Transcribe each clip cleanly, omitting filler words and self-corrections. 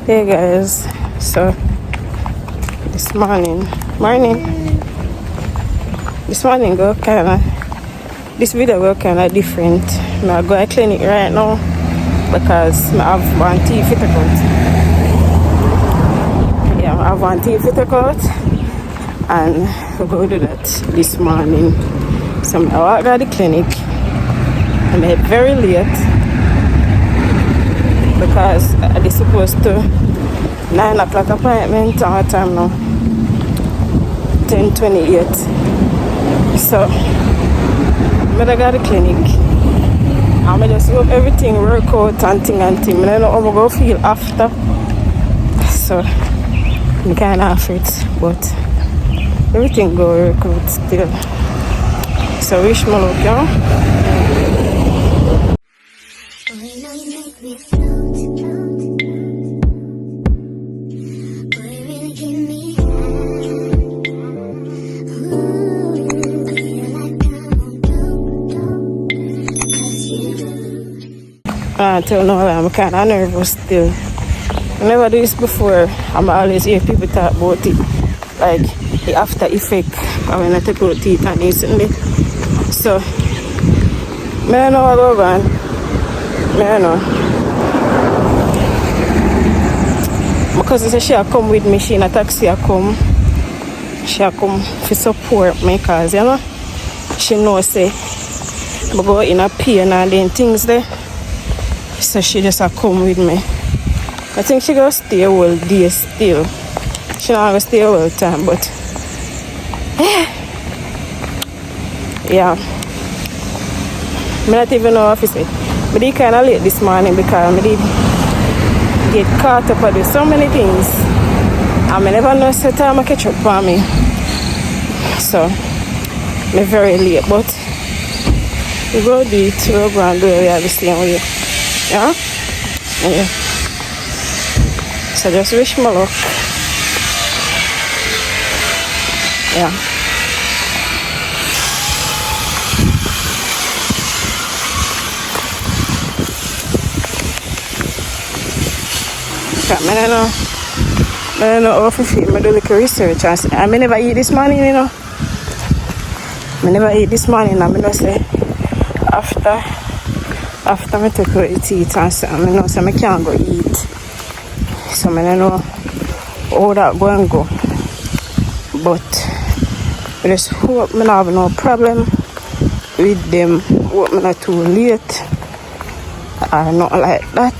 Hey guys, so this morning this video go kinda different. I go to clinic right now because I have one teeth fit out. Yeah, I have one teeth fit out and we go do that this morning. So I walk to the clinic. I made very late because I supposed to 9 o'clock appointment. Our time now 10:28. So I go to the clinic. I just hope everything work out and thing. I don't know how I'm going to feel after. So I'm kind of afraid, but everything go work out still. So wish me luck, y'all. I don't know, I'm kind of nervous still. I never do this before. I'm always hear people talk about it, like the after effect when I take out teeth and instantly. So, I don't know what go on. I don't know. My cousin said she'll come with me. She in a taxi. She'll come to support me because, you know, she knows say I go in a pain and then things there. So she just come with me. I think she gonna stay all day still. She not gonna stay all time, but yeah. I don't even know what to say. I did kind of late this morning because I did get caught up with so many things. And I never know the time I catch up on me. So I'm very late, but we go do it. We'll go and do it obviously. Yeah? Yeah. So just wish me luck. Yeah. I don't know how to feel. I do like research. I never eat this morning, you know. I never eat this morning. I know say after I take out the teeth and so I know so I can't go eat. So I don't know how that go and go. But I just hope I don't have no problem with them. Hope I'm not too late or nothing like that.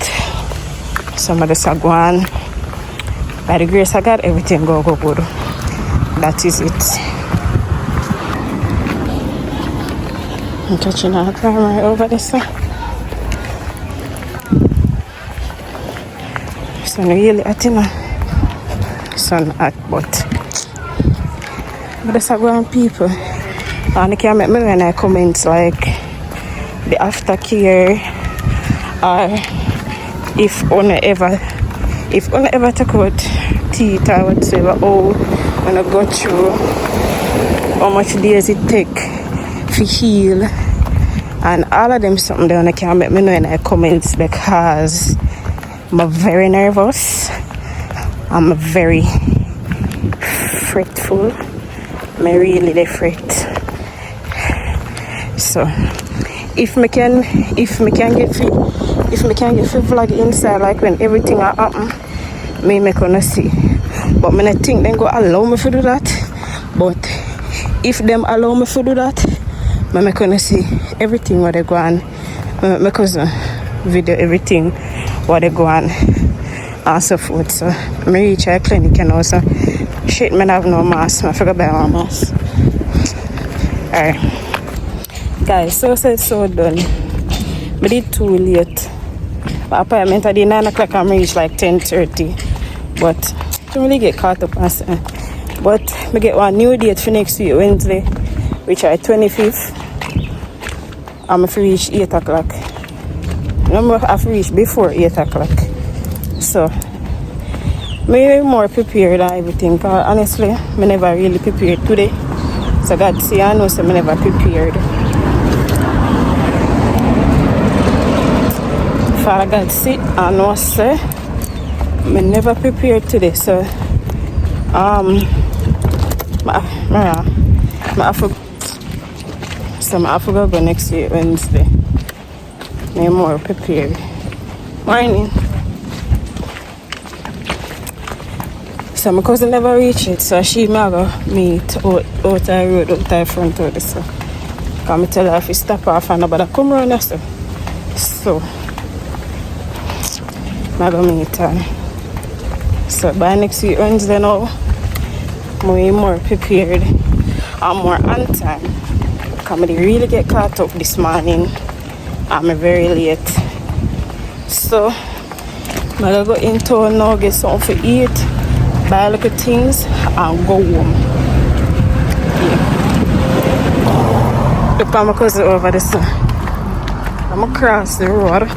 So I just go on. By the grace of God, everything go good. That is it. I'm touching our camera right over this. Sun really hot, you know. Sun hot, but there's a grand people. And you can make me when I comment like the aftercare or if one ever take out teeth or whatsoever, or when I go through how much days it take to heal and all of them something that I can make me know in the comments because I'm very nervous. I'm very fretful. I'm really fret. So if me can get free vlog inside like when everything happen, me gonna see. But I think they go allow me to do that. But if them allow me to do that, I'm gonna see everything what they go on. My cousin video everything what they go on and so forth. So I reach a clinic and also shit, I have no mask. I forgot about my mask. Alright guys, so done. I did too late. My appointment I did 9 o'clock. I'm reached like 10:30, but I don't really get caught up on something. But I get one new date for next week Wednesday, which is 25th. I'm going to reach 8 o'clock. I'm going to reach before 8 o'clock. So maybe more prepared and everything. Cause honestly, I never really prepared today. So God see, I know so I never prepared. Father God see, I know say I never prepared today, so I have to go next week Wednesday. I'm more prepared. Morning. So my cousin never reached it, so she may go meet out the road, out the front of this. So come tell her if you stop off and nobody come around us. So I go meet her. So by next week Wednesday now, I'm more prepared. I'm more on time. Because I really get caught up this morning. I'm very late. So I'm gonna go in town now, get something to eat, buy a little things, and go home. Yeah. Look at my cousin over there. So I'm gonna cross the road.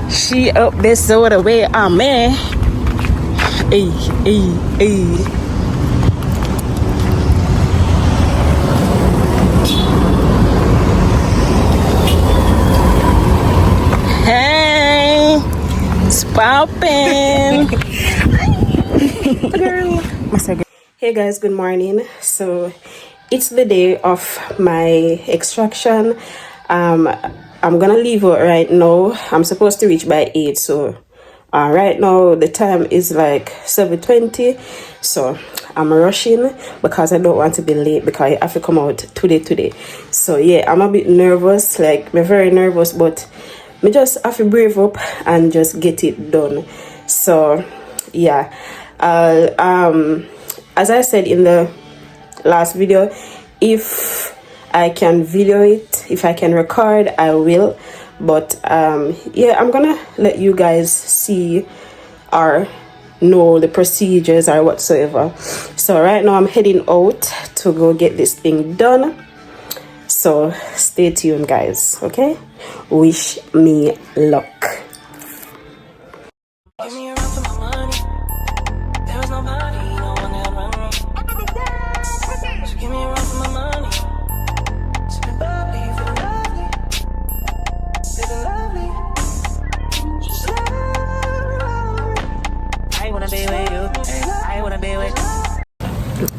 She up this other way. I'm Hey. Hey, it's poppin'. Hey guys, good morning. So it's the day of my extraction. I'm gonna leave out right now. I'm supposed to reach by 8, so right now the time is like 7:20, so I'm rushing because I don't want to be late because I have to come out today. So yeah, I'm a bit nervous, like I'm very nervous, but I just have to brave up and just get it done. So yeah, as I said in the last video, if I can video it, if I can record, I will. But yeah, I'm gonna let you guys see or know the procedures or whatsoever. So right now I'm heading out to go get this thing done. So stay tuned guys, okay? Wish me luck. Give me a run for my money. There was nobody, no one that run me. So give me a run for my money. Feeling bubbly, feeling lovely. Feeling lovely. Just I wanna be with you. I wanna be with you.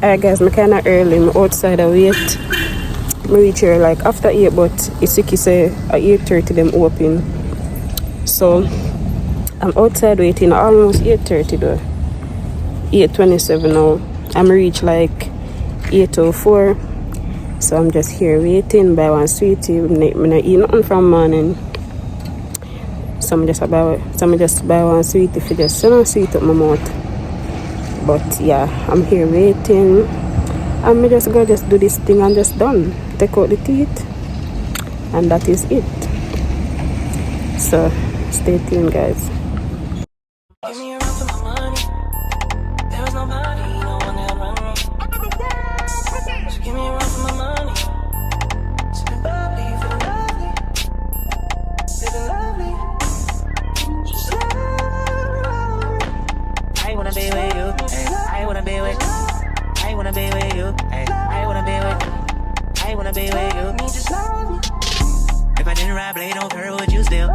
Alright guys, I'm kinda early. I'm outside I wait. I reach here like after 8, but it's like say at 8:30 them open. So I'm outside waiting almost 8:30 though. 8:27 now. I'm reach like 8:04. So I'm just here waiting by one sweetie. I'm not eat nothing from morning. So I'm just buy one sweetie for just sweet up my mouth. But yeah, I'm here waiting. And I just do this thing and just done. Take out the teeth. And that is it. So stay tuned guys. Give me a run for my money. There was nobody, no one that run me. So give me a run for my money. Feeling bubbly, feeling lovely. Feeling lovely. Just I wanna be with you. I wanna be with you. I wanna be with you. I wanna be with you. I wanna be with you. If I didn't ride blade on her, would you still?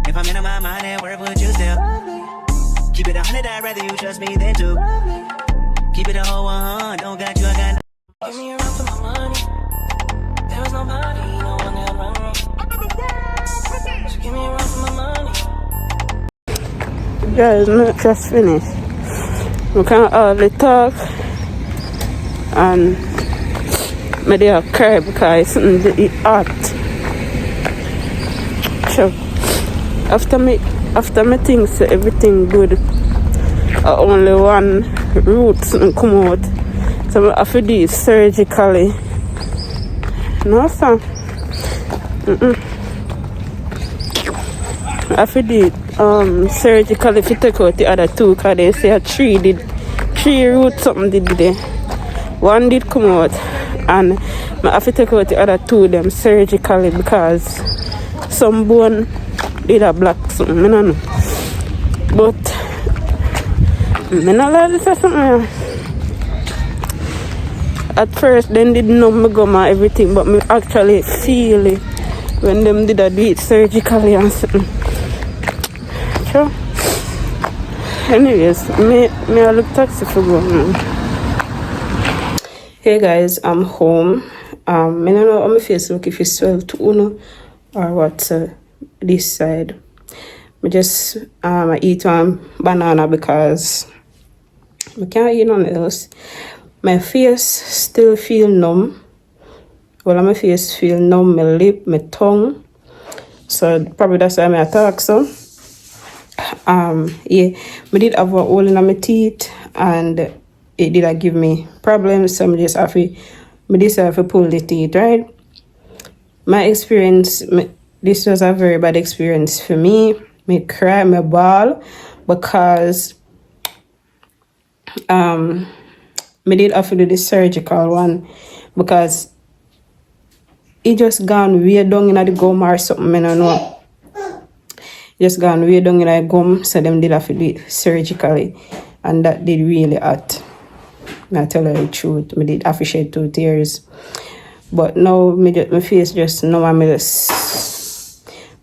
If I'm in my mind at work, would you still? Keep it 100, I'd rather you trust me than two. Keep it a whole 100, don't got you, I got no. Give me a run for my money. There was nobody, no one that run me. So give me a run for my money. Guys, not just finished. We can't hardly talk. And I did cry because it's hot. So after me think so everything good, only one roots come out. So I have to do it surgically. No sir. I have to do it surgically if you take out the other two, because they say three roots something did there. One did come out, and I have to take out the other two them surgically because some bone did a black something, I don't know. But I don't like this or something. At first, then did numb my gum and everything, but I actually feel it when them did a do it surgically and something. Sure. Anyways, me I look taxi for go. Hey guys, I'm home. I don't know how my face look, if it's 12 to 1 or what. This side. I just I eat one banana because I can't eat nothing else. My face still feel numb. Well, my face feel numb, my lip, my tongue. So probably that's why I talk so. Yeah, I did have a hole in my teeth and it did give me problems. So I just have to pull the teeth, right? My experience, this was a very bad experience for me. Me cry, me bawl because me did have to do the surgical one because it just gone way down in the gum or something, I don't know. Just gone way down in the gum, so them did have to do it surgically. And that did really hurt. I tell you the truth, me did have to shed 2 tears. But now my face just now I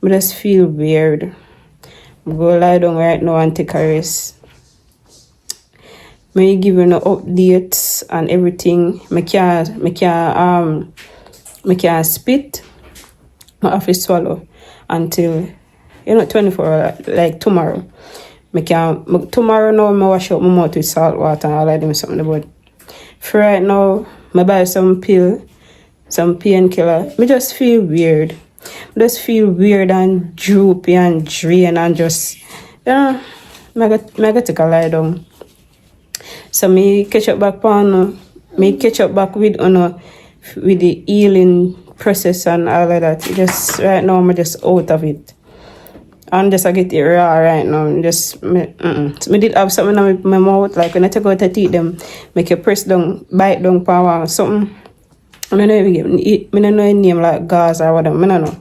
just feel weird. I go lie down right now and take a rest. Me giving no updates and everything. Me can't spit. I have to swallow until 24 hours, like tomorrow. Tomorrow now I wash out my mouth with salt water and all of them something about. For right now, I buy some pill, some painkiller. I just feel weird. I just feel weird and droopy and drained and just I got take a lie down. So me catch up back with the healing process and all of that. Just right now I'm just out of it. And just I get it raw right now. Me did have something in my mouth, like when I take out the teeth them, make you press down, bite down power something. I don't know the name like gauze or whatever, I don't know.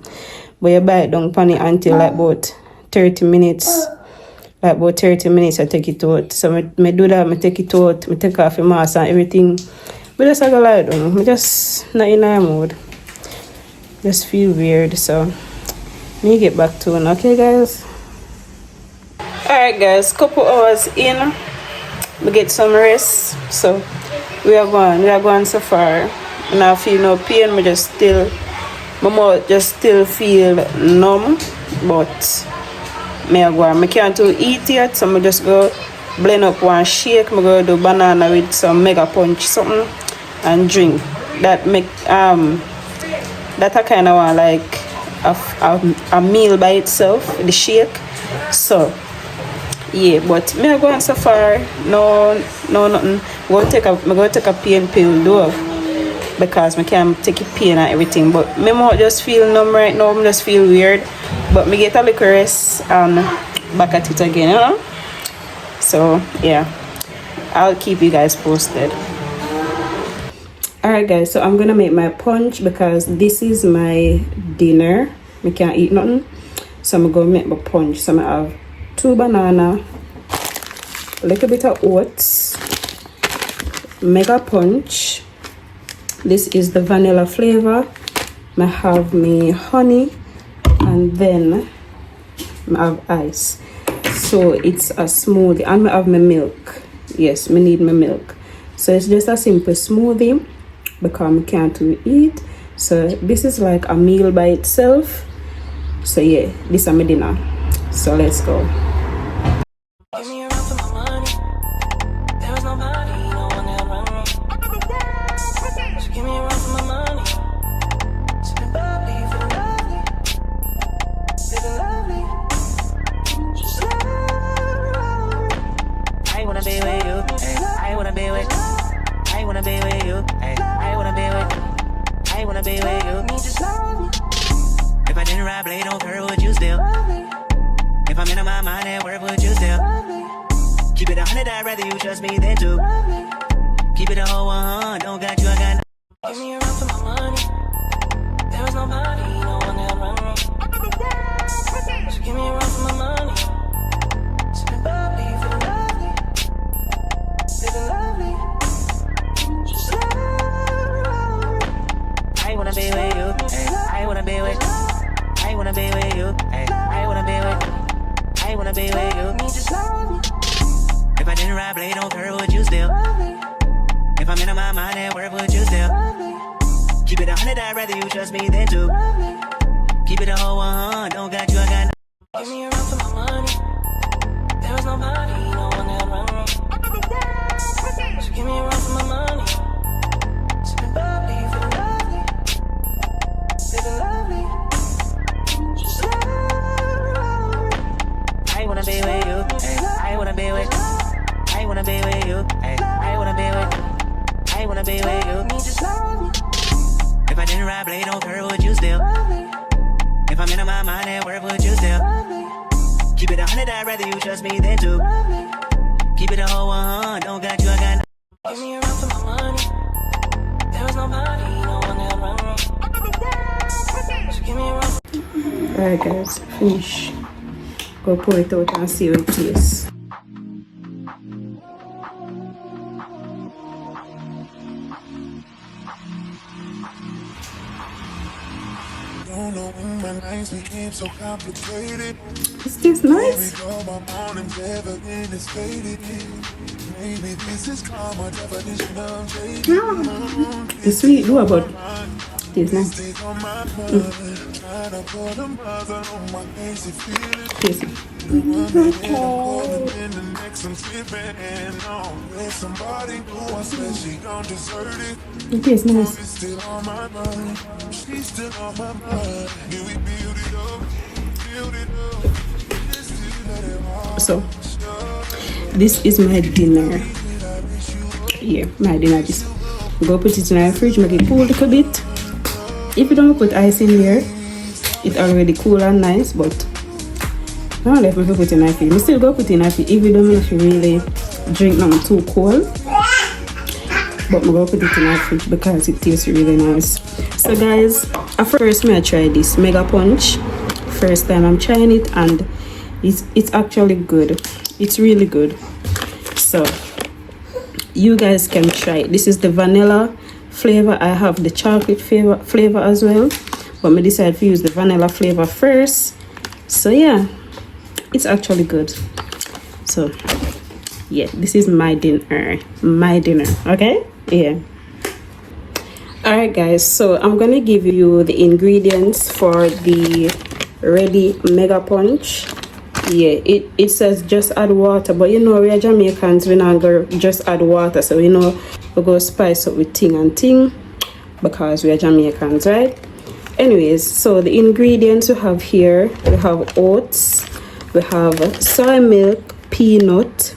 But you bite down pan it until like about 30 minutes. Like about 30 minutes I take it out. So me do that, I take it out, I take off the mask and everything. But just I go lie down. I just not in my mood. Just feel weird, so me get back to it, okay guys? Alright guys, couple hours in. We get some rest. So we are going so far. And I feel no pain, my mouth just still feel numb, but I can't do eat yet, so I just go blend up one shake. I go do banana with some mega punch something and drink. That make that I kind of want like a meal by itself, the shake. So yeah, but me I going so far, no nothing. I'm going to take a pain pill though, because I can't take pain and everything. But my mouth just feel numb right now. I just feel weird. But me get a little rest and back at it again, you know? So yeah, I'll keep you guys posted. Alright guys, so I'm gonna make my punch because this is my dinner. I can't eat nothing. So I'm gonna make my punch. So I have 2 bananas, a little bit of oats, mega punch. This is the vanilla flavor. I have me honey and then I have ice. So it's a smoothie and I have my milk. Yes, I need my milk. So it's just a simple smoothie because I can't eat. So this is like a meal by itself. So yeah, this is my dinner. So let's go. If I didn't ride blade on her, would you still? If I'm in my mind, where would you still? Keep it 100, I'd rather you trust me than to. Keep it a whole 100, don't got you, I got no. Give me a run for my money. There is nobody, no one that'll run me. So give me a run for my money. Sipping bubbly, feeling lovely. Living lovely. Just love. I wanna be with you. I wanna be with you. 100, I'd rather you trust me than to keep it a whole 100. Don't got you, I got. Give me a run for my money. There was nobody, no one that run me. So give me a run for my money. Sipping bubbly, feeling lovely, living lovely. Just love. I wanna be with you. I wanna be with. I wanna be with you. I wanna be with. I wanna be with you. Just love me. If I didn't ride blade on curve, would you still? If I'm in my mind at work, would you still? Keep it 100, I'd rather you trust me than to keep it a whole 100. Don't got you, I got. Give me a run for my money. There was nobody, no one that run me. So give me a run. Alright guys, finish. Go pour it out and see how it tastes. Don't know when my nights became so complicated. Is this nice? My mornings ever been this faded. Maybe this is called my definition of jaded. It's sweet, do about tastes nice. Trying to put a mother on my face and feel it. Tasty. In the next I'm slipping on with somebody who I swear she don't deserve it. It tastes nice. It's still on my mind. She's still on my mind. Do we build it up? Build it up. Just to let it all. So, this is my dinner. Yeah, my dinner. This. Go put it in our fridge, make it cool a little bit. If you don't put ice in here, it's already cool and nice, but I don't know if we put it in our fridge. We still go put it in our fridge if you don't know if you really drink nothing too cold. But I'm going to put it in our fridge because it tastes really nice. So guys, at first I tried this Mega Punch. First time I'm trying it and it's actually good. It's really good. So you guys can try it. This is the vanilla flavor. I have the chocolate flavor as well, but I decided to use the vanilla flavor first. So yeah, it's actually good. So yeah, this is my dinner. Okay, yeah. All right guys, so I'm gonna give you the ingredients for the ready Mega Punch. Yeah, it says just add water, but you know we are Jamaicans, we not go just add water, so you know we go spice up with ting and ting because we are Jamaicans, right? Anyways, so the ingredients we have here, we have oats, we have soy milk, peanut,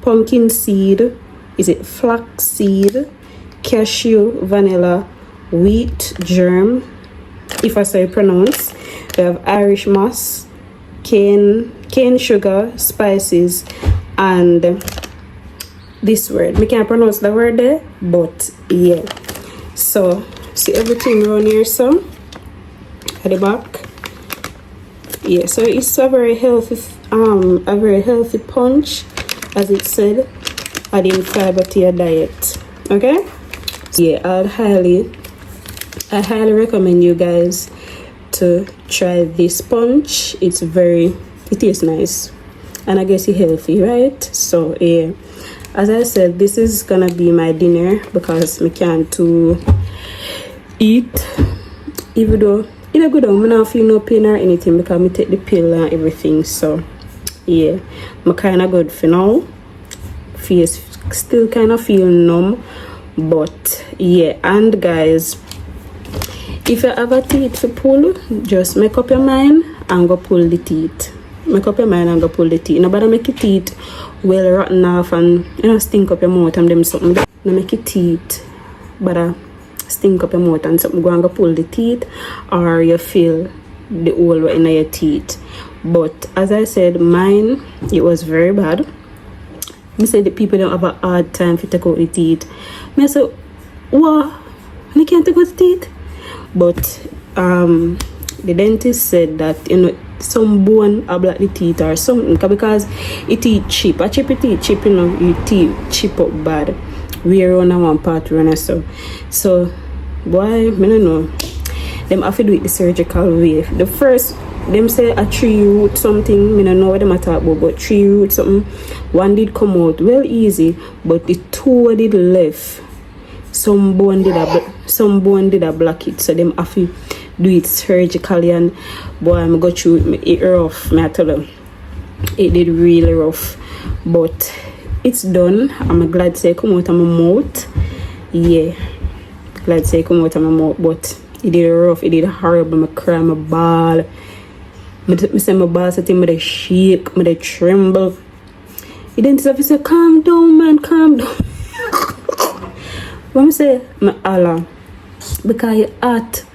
pumpkin seed, is it flax seed, cashew, vanilla, wheat germ, if I say pronounce. We have Irish moss, cane sugar, spices, and this word. I can't pronounce the word there, but yeah. So see everything around here, so at the back. Yeah, so it's a very healthy punch, as it said, adding fiber to your diet. Okay, yeah, I highly recommend you guys to try this punch. It tastes nice, and I guess it's healthy, right? So yeah, as I said, this is gonna be my dinner because I can't to eat, even though in a good way, I don't feel no pain or anything because I take the pill and everything. So yeah, I'm kind of good for now. Face still kind of feel numb, but yeah. And guys, if you have a teeth to pull, just make up your mind and go pull the teeth. Make up your mind and go pull the teeth. Nobody make your teeth well rotten off and stink up your mouth and them something. No make your teeth but stink up your mouth and something. Go and go pull the teeth, or you feel the hole in your teeth. But as I said, mine, it was very bad. I said the people don't have a hard time to take out the teeth. I said, what? You can't take out the teeth? But the dentist said that some bone are block the teeth or something because it teeth chip. A chip teeth chip, your teeth chip up bad. We are on one part runner so boy, I don't know. Them have to do it the surgical way. The first them say a 3 root something, I don't know what them talk about, but 3 root something. One did come out well easy, but the 2 did left. Some bone did some bone did a block it, so them have to do it surgically, and boy, I'm go through it rough. Me I tell them, it did really rough, but it's done. I'm glad to say it come out of my mouth. Yeah, glad to say it come out of my mouth, but it did rough, it did horrible. I cry, my ball. I say my ball, I think I shake, I tremble. The dentist officer say, calm down, man, calm down. When I say, my Allah, because you're hot.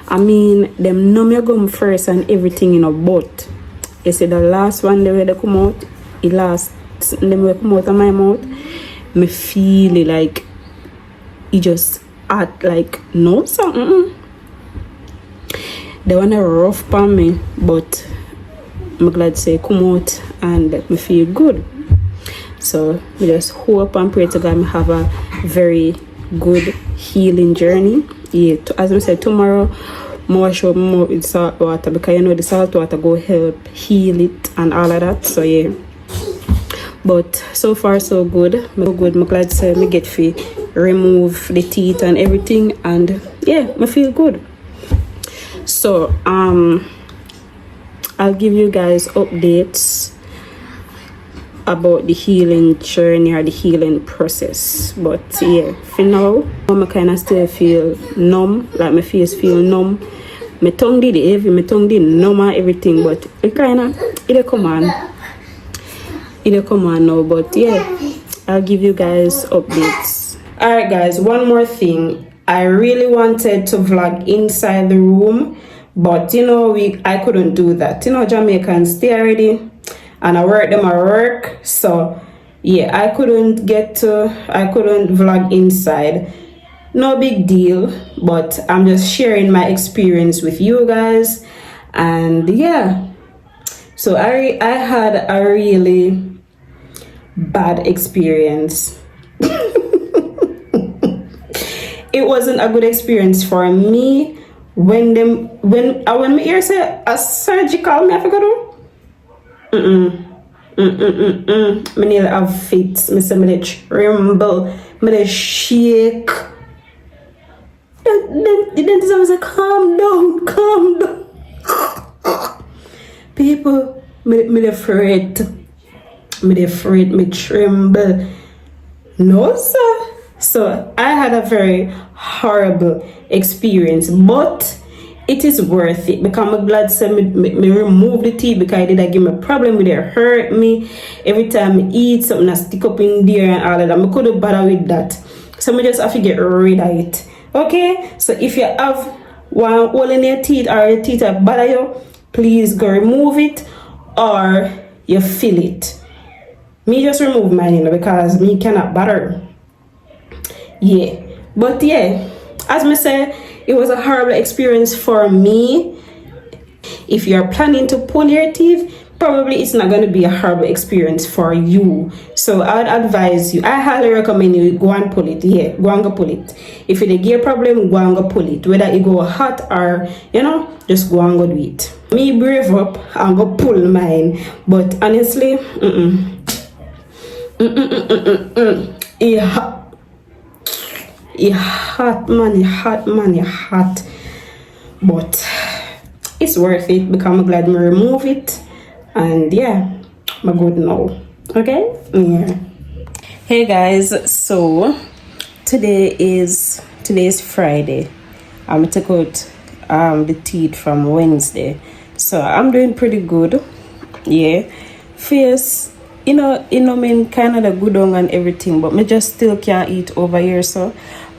I mean, them numb your gum first and everything, you know, but you see the last one, the way they come out, it last, them way come out of my mouth, me feel it like, it just hot, like, no, something. They want to rough on me, but I'm glad to say come out and let me feel good. So we just hope and pray to God I have a very good healing journey. Yeah, as I said, tomorrow more show more with salt water, because you know the salt water go help heal it and all of that. So yeah, but so far so good. I'm glad to say me get free, remove the teeth and everything, and yeah, I feel good. So I'll give you guys updates about the healing journey or the healing process. But yeah, for now, I kind of still feel numb, like my face feel numb. My tongue did heavy, my tongue did numb and everything, but it kind of, it'll come on now. But yeah, I'll give you guys updates. Alright guys, one more thing. I really wanted to vlog inside the room, but you know, I couldn't do that. You know, Jamaicans stay already, and I work, so yeah, I couldn't vlog inside. No big deal, but I'm just sharing my experience with you guys, and yeah, so I had a really bad experience. It wasn't a good experience for me when my ear say a surgical me I forgot to. Me nearly have fits. Me say me tremble, me shake. The dentist was like, calm down. People, me afraid, me tremble. No sir. So I had a very horrible experience, but it is worth it, because I'm glad to me remove the teeth, because it did give me a problem with it, hurt me every time I eat something that stick up in there and all of that. I couldn't bother with that, so I just have to get rid of it. Okay, so if you have one hole in your teeth or your teeth that bother you, please go remove it, or you fill it. Me just remove mine, because me cannot bother. Yeah, but yeah, as I said, it was a horrible experience for me. If you're planning to pull your teeth, probably it's not going to be a horrible experience for you. So I would advise you, I highly recommend you go and pull it. Yeah, go and go pull it. If it's a gear problem, go and go pull it. Whether it go hot or, you know, just go and go do it. Me brave up and go pull mine, but honestly, it hot, but it's worth it, because I'm glad I remove it, and yeah, I'm good now. Okay, yeah. Hey guys, so today is Friday. I'm gonna take out the teeth from Wednesday, so I'm doing pretty good. Yeah, face, you know, mean kind of the good on and everything, but me just still can't eat over here, so.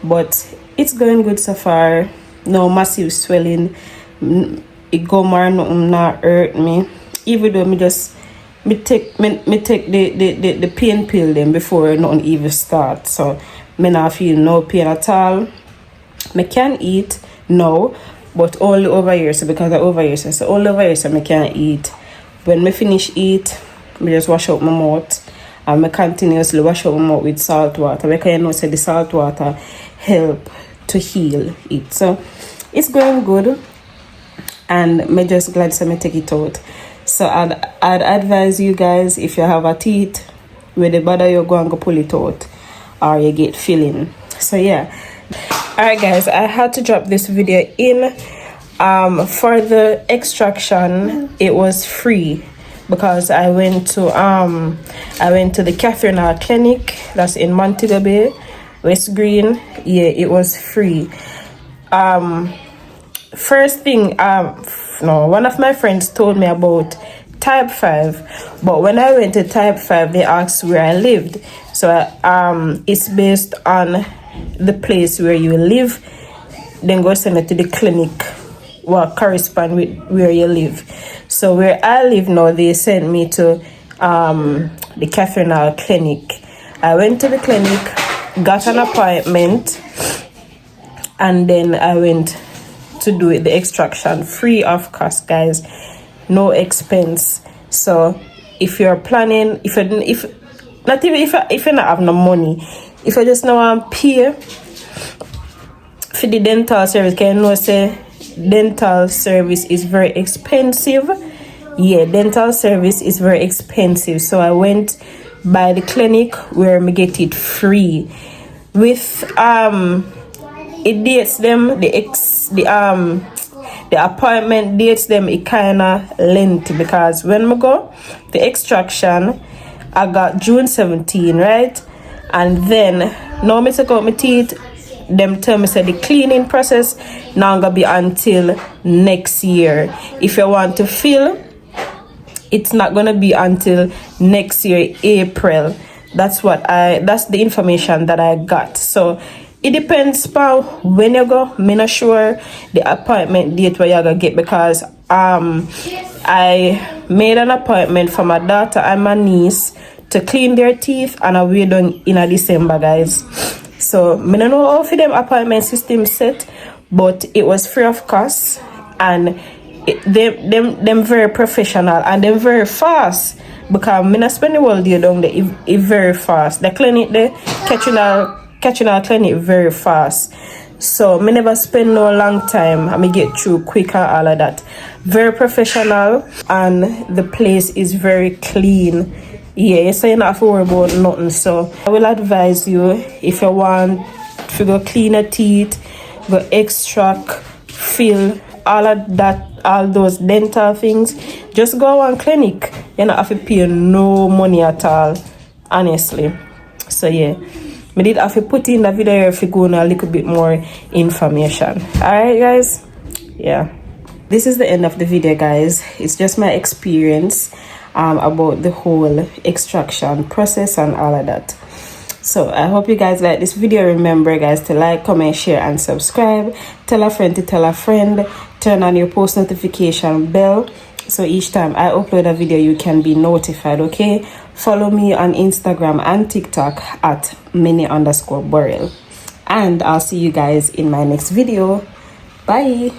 But it's going good so far. No massive swelling. It go more, nothing not hurt me. Even though me take the pain pill then before nothing even start. So me not feel no pain at all. Me can eat now, but only over here. So because of over here, so all over here, so me can't eat. When me finish eat, me just wash out my mouth. And I continuously wash out my mouth with salt water, because you know say the salt water help to heal it. So it's going good, and I'm just glad to take it out. So I'd advise you guys, if you have a teeth where the bother, you go and go pull it out, or you get filling. So yeah, Alright guys, I had to drop this video in. For the extraction, it was free because I went to the Catherine Clinic that's in Montego Bay, West Green. Yeah, it was free. First thing, one of my friends told me about type 5, but when I went to type 5, they asked where I lived. So it's based on the place where you live, then go send it to the clinic what correspond with where you live. So where I live now, they sent me to the Catherine Clinic. I went to the clinic, got an appointment, and then I went to do it, the extraction, free of cost, guys, no expense. So if you're planning, if you not have no money, if you just know want pay for the dental service, can you know say dental service is very expensive. Yeah, dental service is very expensive. So I went by the clinic where me get it free. With it dates them the appointment dates them it kinda lengthy because when I go the extraction I got June 17, right? And then now me take out my teeth, them tell me say the cleaning process now gonna be until next year. If you want to fill, it's not gonna be until next year, April. That's the information that I got. So it depends on when you go. Me not sure the appointment date where you're gonna get because I made an appointment for my daughter and my niece to clean their teeth, and we're done in December, guys. So me don't know how for them appointment system set, but it was free of cost, and them very professional and them very fast because me not spend the whole day down there. It very fast. The clinic, the catching our clinic very fast. So me never spend no long time and me get through quicker, all of that. Very professional, and the place is very clean. Yeah, so you don't have to worry about nothing. So I will advise you, if you want to go clean your teeth, go extract, fill, all of that, all those dental things, just go on clinic. You don't have to pay no money at all, honestly. So yeah, I did have to put in the video if you go on a little bit more information. Alright guys, yeah, this is the end of the video, guys. It's just my experience about the whole extraction process and all of that. So I hope you guys like this video. Remember guys to like, comment, share and subscribe. Tell a friend to tell a friend. Turn on your post notification bell so each time I upload a video you can be notified. Okay, follow me on Instagram and TikTok at Minnie_Burrell, and I'll see you guys in my next video. Bye.